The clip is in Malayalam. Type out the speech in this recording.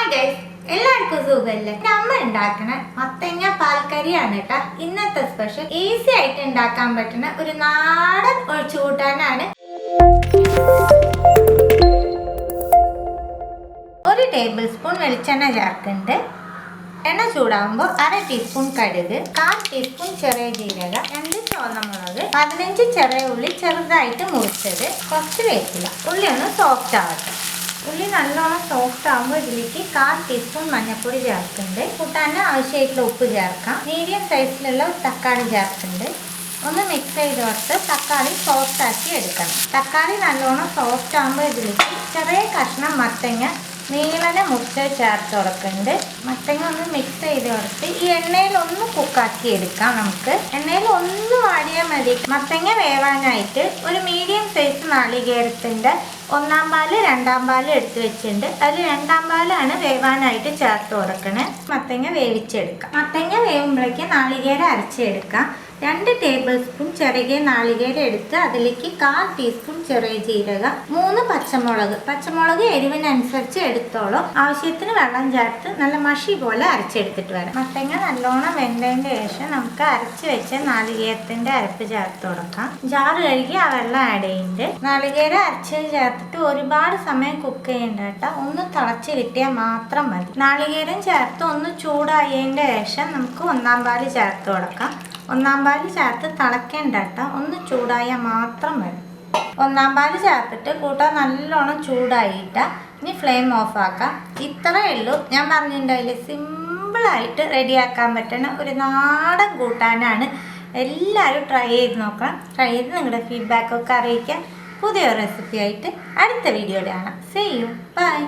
ഹായ് ഗൈസ്, എല്ലാവർക്കും സുഖമല്ലേ? അമ്മ ഉണ്ടാക്കണ മത്തങ്ങ പാൽക്കറിയാണ് കേട്ടോ ഇന്നത്തെ സ്പെഷ്യൽ. ഈസി ആയിട്ട് ഉണ്ടാക്കാൻ പറ്റുന്ന ഒരു നാടൻ ഒഴിച്ചുകൂട്ടാനാണ്. 1 ടേബിൾ സ്പൂൺ വെളിച്ചെണ്ണ ചേർക്കുന്നുണ്ട്. എണ്ണ ചൂടാകുമ്പോൾ 1/2 ടീസ്പൂൺ കടുക്, 1/4 ടീസ്പൂൺ ചെറിയ ജീരകം, 2 ചുവന്നമുളക്, 15 ചെറിയ ഉള്ളി ചെറുതായിട്ട് മുറിച്ചത്, കുറച്ച് വേപ്പില. ഉള്ളി ഒന്ന് സോഫ്റ്റ് ആവട്ടെ. ഉള്ളി നല്ലോണം സോഫ്റ്റ് ആകുമ്പോൾ ഇതിലേക്ക് 1/4 ടീസ്പൂൺ മഞ്ഞൾപ്പൊടി ചേർക്കുന്നുണ്ട്. കൂട്ടാന് ആവശ്യമായിട്ടുള്ള ഉപ്പ് ചേർക്കാം. മീഡിയം സൈസിലുള്ള തക്കാളി ചേർക്കുന്നുണ്ട്. ഒന്ന് മിക്സ് ചെയ്ത് കൊടുത്ത് തക്കാളി സോഫ്റ്റ് ആക്കി എടുക്കണം. തക്കാളി നല്ലോണം സോഫ്റ്റ് ആകുമ്പോൾ ഇതിലേക്ക് ചെറിയ കഷ്ണം മത്തങ്ങ നീളനെ മുറിച്ച് ചേർത്ത് കൊടുക്കുന്നുണ്ട്. മത്തങ്ങ ഒന്ന് മിക്സ് ചെയ്ത് കൊടുത്ത് ഈ എണ്ണയിൽ ഒന്ന് കുക്കാക്കി എടുക്കാം. നമുക്ക് എണ്ണയിൽ ഒന്ന് വാടിയാൽ മതി. മത്തങ്ങ വേവാനായിട്ട് ഒരു മീഡിയം സൈസ് നാളികേരത്തിൻ്റെ 1-ാം പാല് 2-ാം പാല് എടുത്ത് വെച്ചിട്ടുണ്ട്. അതിൽ 2-ാം പാലാണ് വേവാനായിട്ട് ചേർത്ത് കൊടുക്കണേ. മത്തങ്ങ വേവിച്ചെടുക്കാം. മത്തങ്ങ വേവുമ്പോഴേക്ക് നാളികേരം അരച്ചെടുക്കാം. 2 ടേബിൾ സ്പൂൺ ചെറിയ നാളികേരം എടുത്ത് അതിലേക്ക് 1/4 ടീസ്പൂൺ ചെറിയ ജീരകം, 3 പച്ചമുളക് എരിവിനനുസരിച്ച് എടുത്തോളൂ. ആവശ്യത്തിന് വെള്ളം ചേർത്ത് നല്ല മഷി പോലെ അരച്ചെടുത്തിട്ട് വരാം. മത്തങ്ങ നല്ലോണം വെന്തതിൻ്റെ ശേഷം നമുക്ക് അരച്ച് വെച്ച നാളികേരത്തിൻ്റെ അരപ്പ് ചേർത്ത് കൊടുക്കാം. ജാറ് കഴുകി ആ വെള്ളം ആഡ് ചെയ്യുന്നുണ്ട്. നാളികേരം അരച്ച് ചേർത്തിട്ട് ഒരുപാട് സമയം കുക്ക് ചെയ്യണ്ട കേട്ടോ. ഒന്ന് തിളച്ച് കിട്ടിയാൽ മാത്രം മതി. നാളികേരം ചേർത്ത് ഒന്ന് ചൂടായതിൻ്റെ ശേഷം നമുക്ക് 1-ാം പാല് ചേർത്ത് കൊടുക്കാം. 1-ാം പാല് ചേർത്ത് തിളക്കേണ്ട കേട്ടോ. ഒന്ന് ചൂടായാൽ മാത്രം മതി. 1-ാം പാല് ചേർത്തിട്ട് കൂട്ടാൻ നല്ലോണം ചൂടായിട്ട് ഇനി ഫ്ലെയിം ഓഫ് ആക്കാം. ഇത്രയേ ഉള്ളൂ. ഞാൻ പറഞ്ഞിട്ടുണ്ടായില്ലേ, സിമ്പിളായിട്ട് റെഡിയാക്കാൻ പറ്റുന്ന ഒരു നാടൻ കൂട്ടാനാണ്. എല്ലാവരും ട്രൈ ചെയ്ത് നോക്കണം. ട്രൈ ചെയ്ത് നിങ്ങളുടെ ഫീഡ്ബാക്കൊക്കെ അറിയിക്കാം. പുതിയൊരു റെസിപ്പി ആയിട്ട് അടുത്ത വീഡിയോയിൽ കാണാം. See you, by.